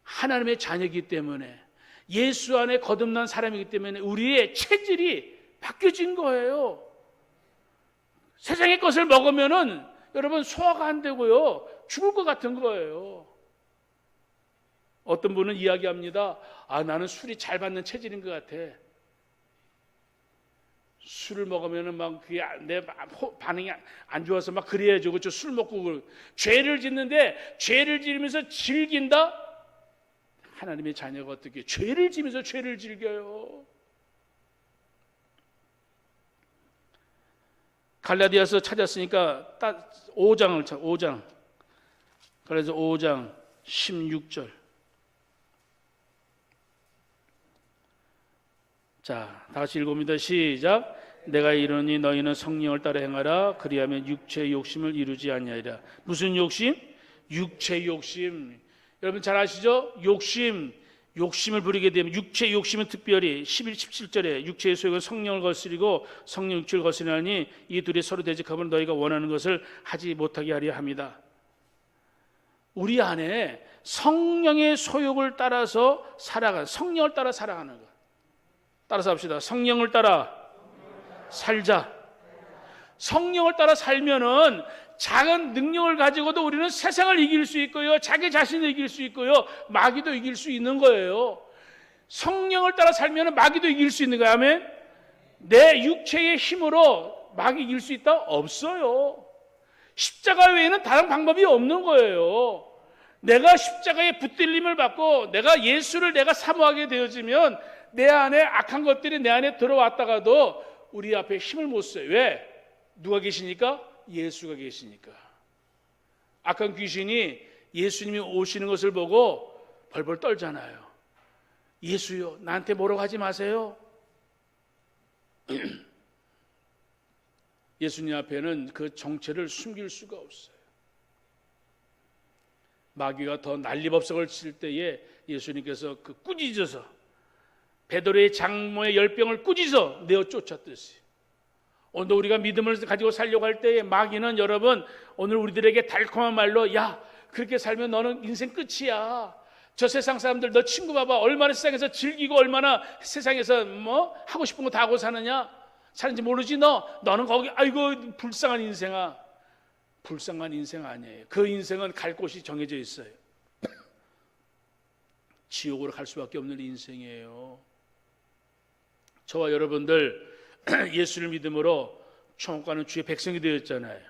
하나님의 자녀이기 때문에, 예수 안에 거듭난 사람이기 때문에 우리의 체질이 바뀌어진 거예요. 세상의 것을 먹으면은 여러분 소화가 안 되고요, 죽을 것 같은 거예요. 어떤 분은 이야기합니다. 나는 술이 잘 받는 체질인 것 같아. 술을 먹으면은 막 그게 내 반응이 안 좋아서 막 그래야죠. 그렇죠? 술 먹고 죄를 짓는데, 죄를 지으면서 즐긴다? 하나님의 자녀가 어떻게 죄를 지으면서 죄를 즐겨요? 갈라디아서 찾았으니까 5장. 그래서 5장 16절. 자, 다 같이 읽어봅니다. 시작. 내가 이르니 너희는 성령을 따라 행하라. 그리하면 육체의 욕심을 이루지 아니하리라. 무슨 욕심? 육체의 욕심. 여러분 잘 아시죠? 욕심을 부리게 되면, 육체의 욕심은 특별히 11, 17절에 육체의 소욕은 성령을 거스리고 성령 육체를 거스리나니 이 둘이 서로 대적하면 너희가 원하는 것을 하지 못하게 하려 합니다. 우리 안에 성령의 소욕을 따라서 성령을 따라 살아가는 것. 따라서 합시다. 성령을 따라 살자. 성령을 따라 살면은 작은 능력을 가지고도 우리는 세상을 이길 수 있고요, 자기 자신을 이길 수 있고요, 마귀도 이길 수 있는 거예요. 성령을 따라 살면은 마귀도 이길 수 있는 거예요. 아멘. 내 육체의 힘으로 마귀 이길 수 있다? 없어요. 십자가 외에는 다른 방법이 없는 거예요. 내가 십자가에 붙들림을 받고 내가 예수를 내가 사모하게 되어지면 내 안에 악한 것들이 내 안에 들어왔다가도 우리 앞에 힘을 못 써요. 왜? 누가 계시니까? 예수가 계시니까. 악한 귀신이 예수님이 오시는 것을 보고 벌벌 떨잖아요. 예수요, 나한테 뭐라고 하지 마세요. 예수님 앞에는 그 정체를 숨길 수가 없어요. 마귀가 더 난리법석을 칠 때에 예수님께서 그 꾸짖어서, 베드로의 장모의 열병을 꾸짖어 내어 쫓았듯이, 오늘 우리가 믿음을 가지고 살려고 할 때에 마귀는, 여러분 오늘 우리들에게 달콤한 말로, 야 그렇게 살면 너는 인생 끝이야. 저 세상 사람들 너 친구 봐봐, 얼마나 세상에서 즐기고 얼마나 세상에서 뭐 하고 싶은 거 다 하고 사는지 모르지. 너는 거기 아이고 불쌍한 인생아. 불쌍한 인생 아니에요. 그 인생은 갈 곳이 정해져 있어요. 지옥으로 갈 수밖에 없는 인생이에요. 저와 여러분들 예수를 믿음으로 천국가는 주의 백성이 되었잖아요.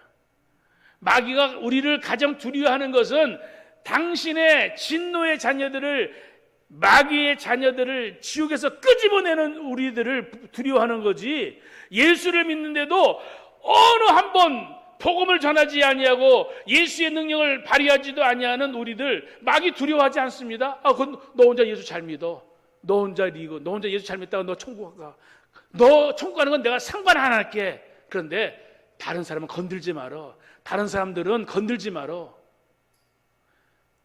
마귀가 우리를 가장 두려워하는 것은 당신의 진노의 자녀들을, 마귀의 자녀들을 지옥에서 끄집어내는 우리들을 두려워하는 거지, 예수를 믿는데도 어느 한 번 복음을 전하지 아니하고 예수의 능력을 발휘하지도 아니하는 우리들 마귀 두려워하지 않습니다. 그건 너 혼자 예수 잘 믿어, 너 혼자 리고, 너 혼자 예수 잘 믿다가 너 천국 가, 너 천국 가는 건 내가 상관 안 할게. 그런데 다른 사람은 건들지 말어. 다른 사람들은 건들지 말어.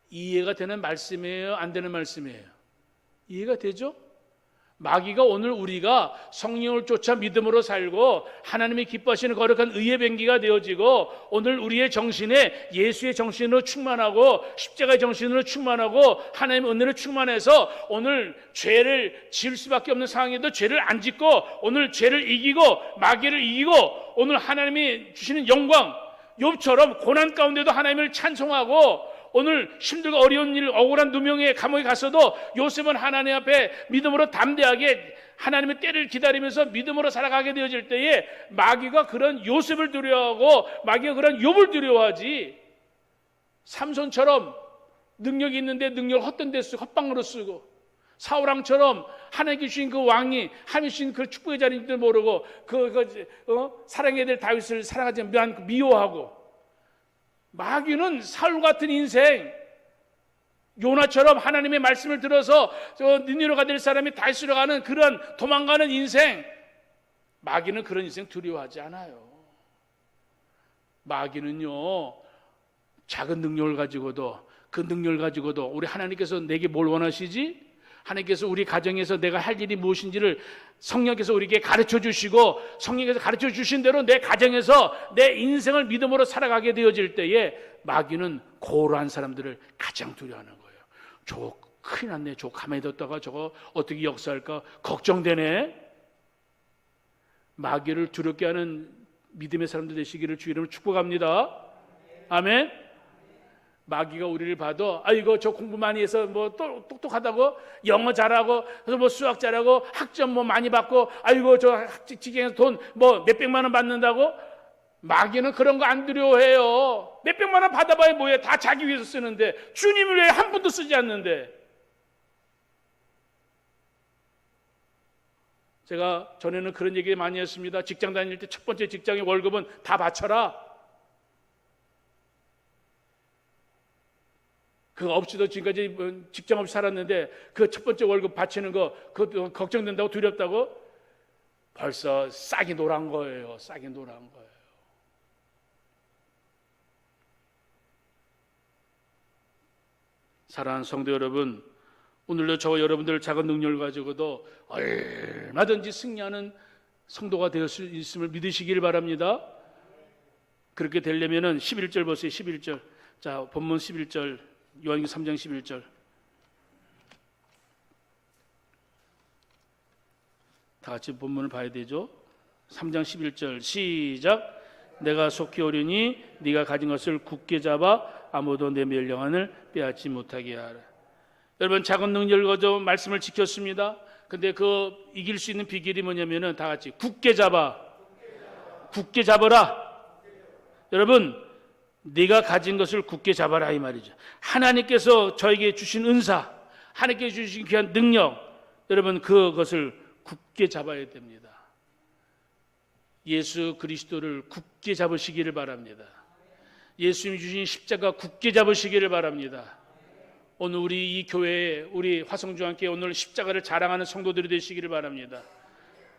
이해가 되는 말씀이에요? 안 되는 말씀이에요? 이해가 되죠? 마귀가 오늘 우리가 성령을 쫓아 믿음으로 살고 하나님이 기뻐하시는 거룩한 의의 병기가 되어지고, 오늘 우리의 정신에 예수의 정신으로 충만하고 십자가의 정신으로 충만하고 하나님의 은혜로 충만해서 오늘 죄를 지을 수밖에 없는 상황에도 죄를 안 짓고, 오늘 죄를 이기고 마귀를 이기고, 오늘 하나님이 주시는 영광, 욥처럼 고난 가운데도 하나님을 찬송하고, 오늘 힘들고 어려운 일, 억울한 누명의 감옥에 갔어도 요셉은 하나님 앞에 믿음으로 담대하게 하나님의 때를 기다리면서 믿음으로 살아가게 되어질 때에 마귀가 그런 요셉을 두려워하고 마귀가 그런 욥을 두려워하지, 삼손처럼 능력이 있는데 능력을 헛된 데 쓰고 헛방으로 쓰고, 사울왕처럼 하나님께 주신 그 왕이 하나님께 주신 그 축복의 자리인 줄 모르고 사랑해야 될 다윗을 사랑하지 않고 미워하고, 마귀는 사울 같은 인생, 요나처럼 하나님의 말씀을 들어서 니느웨가 될 사람이 다윗으로 가는 그런 도망가는 인생, 마귀는 그런 인생 두려워하지 않아요. 마귀는요, 작은 능력을 가지고도, 그 능력을 가지고도 우리 하나님께서 내게 뭘 원하시지? 하나님께서 우리 가정에서 내가 할 일이 무엇인지를 성령께서 우리에게 가르쳐 주시고, 성령께서 가르쳐 주신 대로 내 가정에서 내 인생을 믿음으로 살아가게 되어질 때에 마귀는 고루한 사람들을 가장 두려워하는 거예요. 저 큰일 났네, 저 가만히 뒀다가 저거 어떻게 역사할까 걱정되네. 마귀를 두렵게 하는 믿음의 사람들 되시기를 주 이름으로 축복합니다. 아멘. 마귀가 우리를 봐도 아이고 저 공부 많이 해서 뭐 똑똑하다고, 영어 잘하고, 그래서 뭐 수학 잘하고, 학점 뭐 많이 받고, 아이고 저 직장에서 돈 뭐 몇백만 원 받는다고. 마귀는 그런 거 안 두려워해요. 몇백만 원 받아봐야 뭐해, 다 자기 위해서 쓰는데, 주님을 위해 한 푼도 쓰지 않는데. 제가 전에는 그런 얘기 많이 했습니다. 직장 다닐 때 첫 번째 직장의 월급은 다 바쳐라. 그거 없이도 지금까지 직장 없이 살았는데, 그 첫 번째 월급 바치는 거 그것도 걱정된다고, 두렵다고. 벌써 싹이 노란 거예요. 싹이 노란 거예요. 사랑하는 성도 여러분, 오늘도 저와 여러분들 작은 능력을 가지고도 얼마든지 승리하는 성도가 되어 있음을 믿으시길 바랍니다. 그렇게 되려면은 11절 보세요. 11절. 자, 본문 11절. 요한계시록 3장 11절. 다 같이 본문을 봐야 되죠. 3장 11절 시작. 내가 속히 오리니 네가 가진 것을 굳게 잡아 아무도 내 멸령안을 빼앗지 못하게 하라. 여러분, 작은 능력을 가지고 말씀을 지켰습니다. 근데 그 이길 수 있는 비결이 뭐냐면은 다 같이 굳게 잡아. 굳게 잡아라. 여러분, 네가 가진 것을 굳게 잡아라 이 말이죠. 하나님께서 저에게 주신 은사, 하나님께서 주신 귀한 능력, 여러분 그것을 굳게 잡아야 됩니다. 예수 그리스도를 굳게 잡으시기를 바랍니다. 예수님이 주신 십자가 굳게 잡으시기를 바랍니다. 오늘 우리 이 교회에, 우리 화성중앙교회 오늘 십자가를 자랑하는 성도들이 되시기를 바랍니다.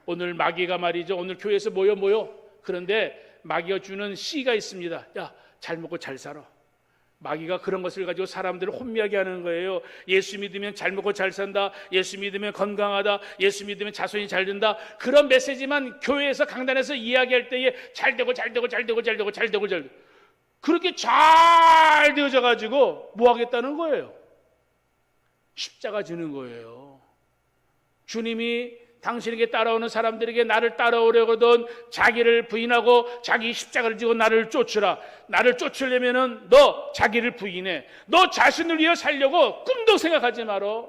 오늘 마귀가 말이죠, 오늘 교회에서 모여 그런데 마귀가 주는 씨가 있습니다. 야, 잘 먹고 잘 살아. 마귀가 그런 것을 가지고 사람들을 혼미하게 하는 거예요. 예수 믿으면 잘 먹고 잘 산다, 예수 믿으면 건강하다, 예수 믿으면 자손이 잘 된다. 그런 메시지만 교회에서 강단에서 이야기할 때에 잘 되고 그렇게 잘 되어져 가지고 뭐 하겠다는 거예요? 십자가 지는 거예요. 주님이 당신에게 따라오는 사람들에게 나를 따라오려거든 자기를 부인하고 자기 십자가를 지고 나를 쫓으라. 나를 쫓으려면은 너 자기를 부인해. 너 자신을 위해 살려고 꿈도 생각하지 마라.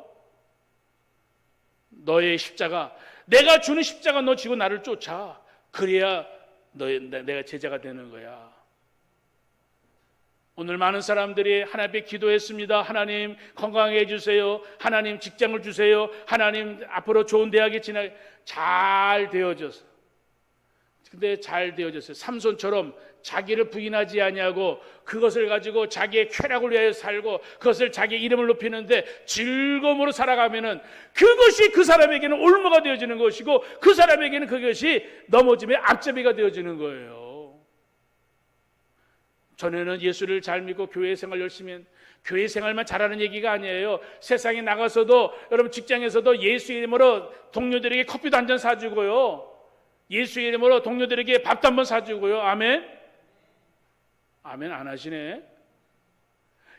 너의 십자가, 내가 주는 십자가 너 지고 나를 쫓아. 그래야 내가 제자가 되는 거야. 오늘 많은 사람들이 하나님 앞에 기도했습니다. 하나님 건강하게 해주세요. 하나님 직장을 주세요. 하나님 앞으로 좋은 대학에 잘 되어졌어. 근데 잘 되어졌어요. 삼손처럼 자기를 부인하지 아니하고 그것을 가지고 자기의 쾌락을 위하여 살고 그것을 자기 이름을 높이는데 즐거움으로 살아가면은 그것이 그 사람에게는 올무가 되어지는 것이고 그 사람에게는 그것이 넘어짐의 앞잡이가 되어지는 거예요. 전에는 예수를 잘 믿고 교회 생활 열심히 했는데 교회 생활만 잘하는 얘기가 아니에요. 세상에 나가서도 여러분 직장에서도 예수 이름으로 동료들에게 커피도 한 잔 사주고요. 예수 이름으로 동료들에게 밥도 한번 사주고요. 아멘? 아멘 안 하시네.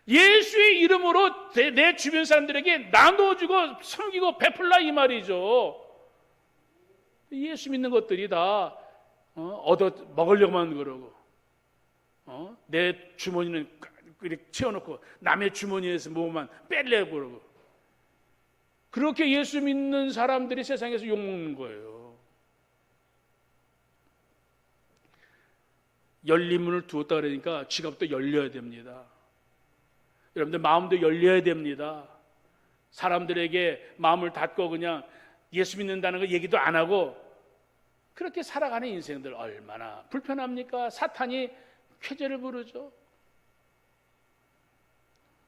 예수의 이름으로 내 주변 사람들에게 나눠주고 섬기고 베풀라 이 말이죠. 예수 믿는 것들이 다 얻어 먹으려고만 그러고 내 주머니는 이렇게 채워놓고 남의 주머니에서 뭐만 뺄려고 그러고, 그렇게 예수 믿는 사람들이 세상에서 욕먹는 거예요. 열린 문을 두었다 그러니까 지갑도 열려야 됩니다. 여러분들 마음도 열려야 됩니다. 사람들에게 마음을 닫고 그냥 예수 믿는다는 거 얘기도 안 하고 그렇게 살아가는 인생들 얼마나 불편합니까? 사탄이 쾌재를 부르죠.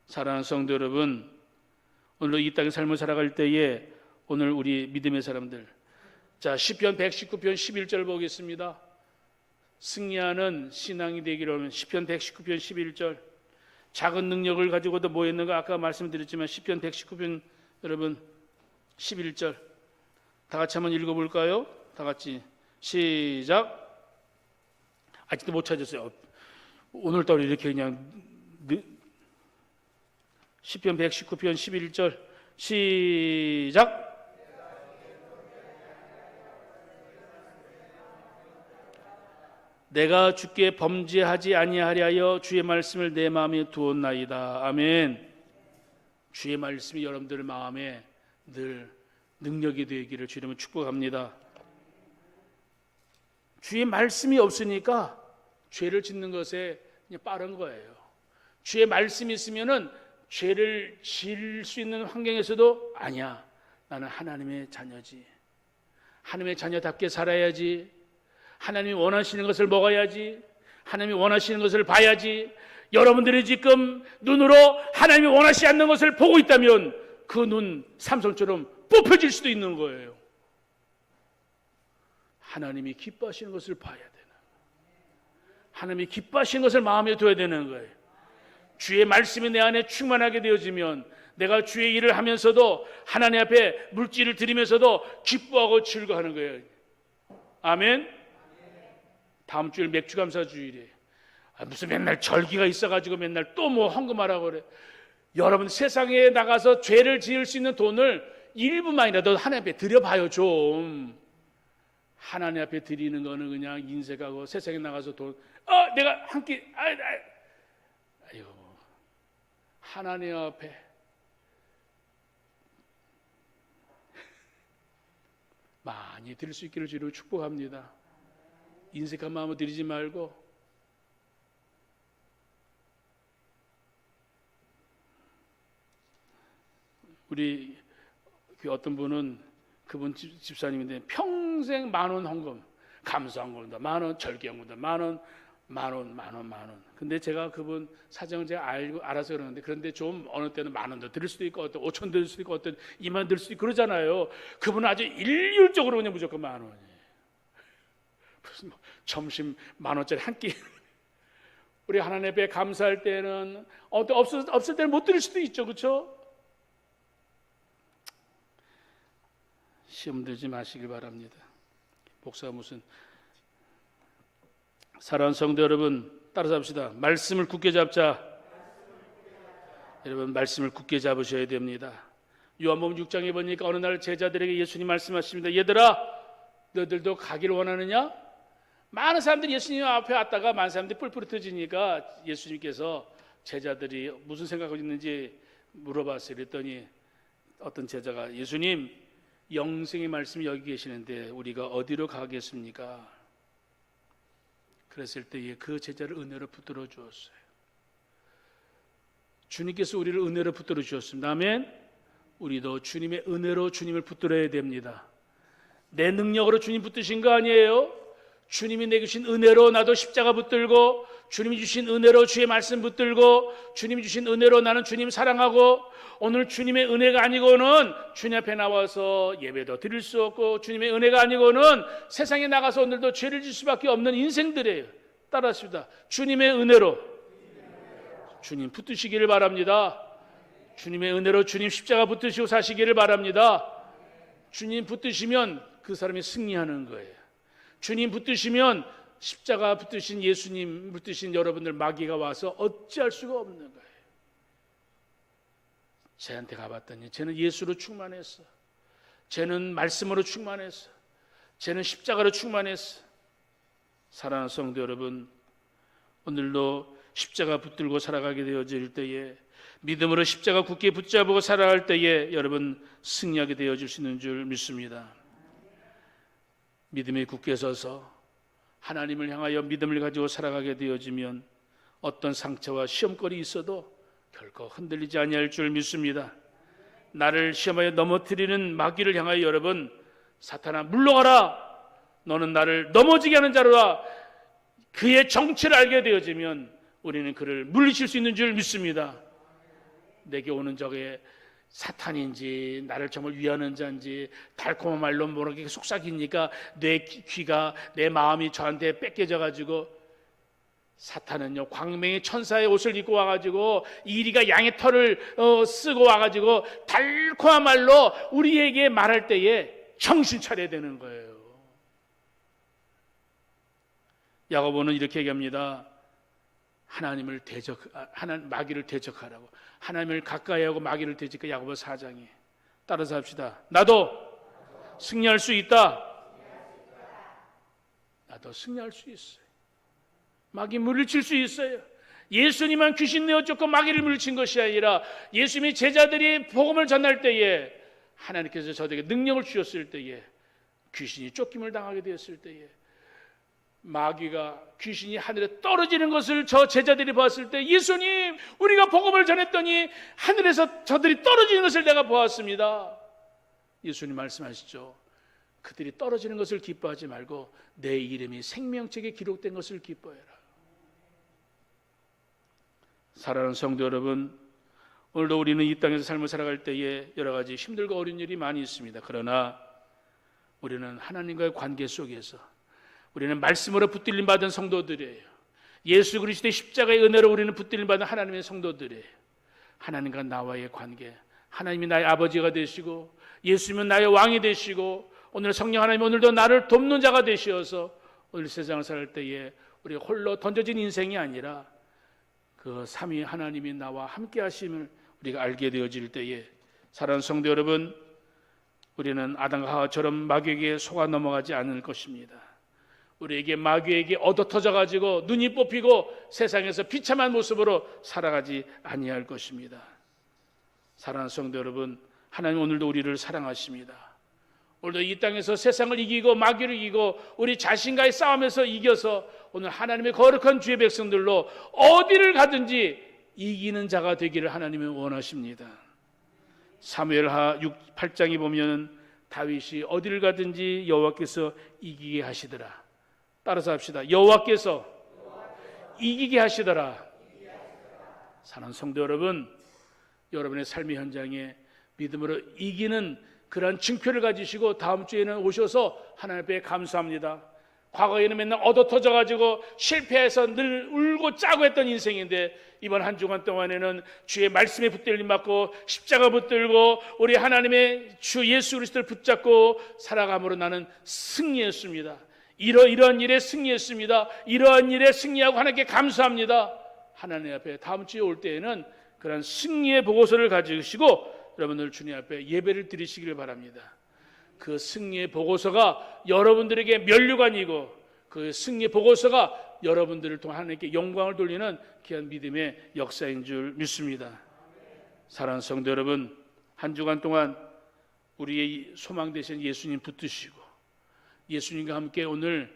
사랑하는 성도 여러분, 오늘 이 땅의 삶을 살아갈 때에 오늘 우리 믿음의 사람들, 자, 시편 119편 11절 보겠습니다. 승리하는 신앙이 되기를 하면 시편 119편 11절, 작은 능력을 가지고도 뭐 했는가 아까 말씀드렸지만 시편 119편 여러분 11절 다 같이 한번 읽어볼까요? 다 같이 시작. 아직도 못 찾았어요. 오늘따라 이렇게 그냥 시편 119편 11절 시작. 내가 주께 범죄하지 아니하려 하여 주의 말씀을 내 마음에 두었나이다. 아멘. 주의 말씀이 여러분들 마음에 늘 능력이 되기를 주 이름으로 축복합니다. 주의 말씀이 없으니까 죄를 짓는 것에 그냥 빠른 거예요. 주의 말씀이 있으면은 죄를 지을 수 있는 환경에서도 아니야, 나는 하나님의 자녀지, 하나님의 자녀답게 살아야지, 하나님이 원하시는 것을 먹어야지, 하나님이 원하시는 것을 봐야지. 여러분들이 지금 눈으로 하나님이 원하시지 않는 것을 보고 있다면 그 눈 삼손처럼 뽑혀질 수도 있는 거예요. 하나님이 기뻐하시는 것을 봐야 되는, 하나님이 기뻐하시는 것을 마음에 둬야 되는 거예요. 주의 말씀이 내 안에 충만하게 되어지면 내가 주의 일을 하면서도 하나님 앞에 물질을 드리면서도 기뻐하고 즐거워하는 거예요. 아멘. 다음 주일 맥주감사 주일이에요. 무슨 맨날 절기가 있어가지고 맨날 또 뭐 헌금하라고 그래. 여러분 세상에 나가서 죄를 지을 수 있는 돈을 일부만이라도 하나님 앞에 드려봐요. 좀 하나님 앞에 드리는 거는 그냥 인색하고, 세상에 나가서 돈 내가 한 끼 아유, 하나님 앞에 많이 드릴 수 있기를 주로 축복합니다. 인색한 마음을 드리지 말고 우리 어떤 분은 그분 집사님인데 평생 10,000원 헌금, 감사헌금도 10,000원, 절기헌금도 10,000원, 10,000원. 근데 제가 그분 사정을 제가 알아서 그러는데, 그런데 좀 어느 때는 10,000원도 드릴 수도 있고, 어떤 5,000원 드릴 수도 있고, 어떤 20,000원 드릴 수도 있고 그러잖아요. 그분은 아주 일률적으로 그냥 무조건 10,000원이에요. 무슨 뭐 점심 10,000원짜리 한 끼. 우리 하나님 앞에 감사할 때는 없을 때는 못 드릴 수도 있죠, 그렇죠? 시험 들지 마시길 바랍니다. 목사가 무슨. 사랑하는 성도 여러분, 따라서 합시다. 말씀을 굳게 잡자. 여러분, 말씀을 굳게 잡으셔야 됩니다. 요한복음 6장에 보니까 어느 날 제자들에게 예수님 말씀하십니다. 얘들아, 너희들도 가기를 원하느냐? 많은 사람들이 예수님 앞에 왔다가 많은 사람들이 뿔뿔이 터지니까 예수님께서 제자들이 무슨 생각하고 있는지 물어봤어요. 그랬더니 어떤 제자가, 예수님, 영생의 말씀이 여기 계시는데 우리가 어디로 가겠습니까? 그랬을 때에 그 제자를 은혜로 붙들어 주었어요. 주님께서 우리를 은혜로 붙들어 주셨습니다. 아멘. 우리도 주님의 은혜로 주님을 붙들어야 됩니다. 내 능력으로 주님 붙드신 거 아니에요. 주님이 내게 주신 은혜로 나도 십자가 붙들고, 주님이 주신 은혜로 주의 말씀 붙들고, 주님이 주신 은혜로 나는 주님 사랑하고, 오늘 주님의 은혜가 아니고는 주님 앞에 나와서 예배도 드릴 수 없고, 주님의 은혜가 아니고는 세상에 나가서 오늘도 죄를 질 수밖에 없는 인생들이에요. 따라하십니다. 주님의 은혜로 주님 붙드시기를 바랍니다. 주님의 은혜로 주님 십자가 붙드시고 사시기를 바랍니다. 주님 붙드시면 그 사람이 승리하는 거예요. 주님 붙드시면, 십자가 붙드신 예수님 붙드신 여러분들 마귀가 와서 어찌할 수가 없는 거예요. 쟤한테 가봤더니 쟤는 예수로 충만했어, 쟤는 말씀으로 충만했어, 쟤는 십자가로 충만했어. 사랑하는 성도 여러분, 오늘도 십자가 붙들고 살아가게 되어질 때에, 믿음으로 십자가 굳게 붙잡고 살아갈 때에 여러분 승리하게 되어질 수 있는 줄 믿습니다. 믿음에 굳게 서서 하나님을 향하여 믿음을 가지고 살아가게 되어지면 어떤 상처와 시험거리 있어도 결코 흔들리지 아니할 줄 믿습니다. 나를 시험하여 넘어뜨리는 마귀를 향하여 여러분, 사탄아 물러가라, 너는 나를 넘어지게 하는 자로다, 그의 정체를 알게 되어지면 우리는 그를 물리칠 수 있는 줄 믿습니다. 내게 오는 적에 사탄인지 나를 정말 위하는 자인지 달콤한 말로 모르게 속삭이니까 내 귀가, 내 마음이 저한테 뺏겨져 가지고, 사탄은요 광명의 천사의 옷을 입고 와가지고 이리가 양의 털을 쓰고 와가지고 달콤한 말로 우리에게 말할 때에 정신 차려야 되는 거예요. 야고보는 이렇게 얘기합니다. 마귀를 대적하라고. 하나님을 가까이하고 마귀를 대적하. 야고보 4장에 따라서 합시다. 나도 승리할 수 있다. 나도 승리할 수 있어요. 마귀 물리칠 수 있어요. 예수님만 귀신 내어 쫓고 마귀를 물리친 것이 아니라 예수님의 제자들이 복음을 전할 때에 하나님께서 저들에게 능력을 주셨을 때에, 귀신이 쫓김을 당하게 되었을 때에, 마귀가, 귀신이 하늘에 떨어지는 것을 저 제자들이 봤을 때, 예수님 우리가 복음을 전했더니 하늘에서 저들이 떨어지는 것을 내가 보았습니다. 예수님 말씀하시죠. 그들이 떨어지는 것을 기뻐하지 말고 내 이름이 생명책에 기록된 것을 기뻐해라. 사랑하는 성도 여러분, 오늘도 우리는 이 땅에서 삶을 살아갈 때에 여러 가지 힘들고 어려운 일이 많이 있습니다. 그러나 우리는 하나님과의 관계 속에서, 우리는 말씀으로 붙들림 받은 성도들이에요. 예수 그리스도의 십자가의 은혜로 우리는 붙들림 받은 하나님의 성도들이에요. 하나님과 나와의 관계, 하나님이 나의 아버지가 되시고 예수님은 나의 왕이 되시고 오늘 성령 하나님 오늘도 나를 돕는 자가 되시어서 오늘 세상을 살 때에 우리가 홀로 던져진 인생이 아니라 그 삼위 하나님이 나와 함께 하심을 우리가 알게 되어질 때에, 사랑하는 성도 여러분, 우리는 아담과 하와처럼 마귀에게 속아 넘어가지 않을 것입니다. 우리에게 마귀에게 얻어터져 가지고 눈이 뽑히고 세상에서 비참한 모습으로 살아가지 아니할 것입니다. 사랑하는 성도 여러분, 하나님 오늘도 우리를 사랑하십니다. 오늘도 이 땅에서 세상을 이기고 마귀를 이기고 우리 자신과의 싸움에서 이겨서 오늘 하나님의 거룩한 주의 백성들로 어디를 가든지 이기는 자가 되기를 하나님은 원하십니다. 사무엘하 8장에 보면 다윗이 어디를 가든지 여호와께서 이기게 하시더라. 따라서 합시다. 여호와께서 이기게 하시더라. 사랑하는 성도 여러분, 여러분의 삶의 현장에 믿음으로 이기는 그러한 증표를 가지시고 다음 주에는 오셔서 하나님 앞에 감사합니다. 과거에는 맨날 얻어터져 가지고 실패해서 늘 울고 짜고 했던 인생인데 이번 한 주간 동안에는 주의 말씀에 붙들림 받고 십자가 붙들고 우리 하나님의 주 예수 그리스도를 붙잡고 살아감으로 나는 승리했습니다. 이러한 일에 승리했습니다. 이러한 일에 승리하고 하나님께 감사합니다. 하나님 앞에 다음 주에 올 때에는 그런 승리의 보고서를 가지시고 여러분들 주님 앞에 예배를 드리시기를 바랍니다. 그 승리의 보고서가 여러분들에게 면류관이고 그 승리의 보고서가 여러분들을 통해 하나님께 영광을 돌리는 귀한 믿음의 역사인 줄 믿습니다. 사랑하는 성도 여러분, 한 주간 동안 우리의 소망 되신 예수님 붙드시고 예수님과 함께 오늘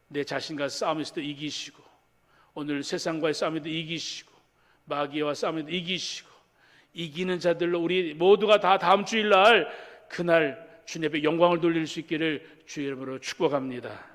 내 자신과 싸움에서도 이기시고 오늘 세상과의 싸움에도 이기시고 마귀와 싸움에도 이기시고 이기는 자들로 우리 모두가 다 다음 주일날 그날 주님 앞에 영광을 돌릴 수 있기를 주의 이름으로 축복합니다.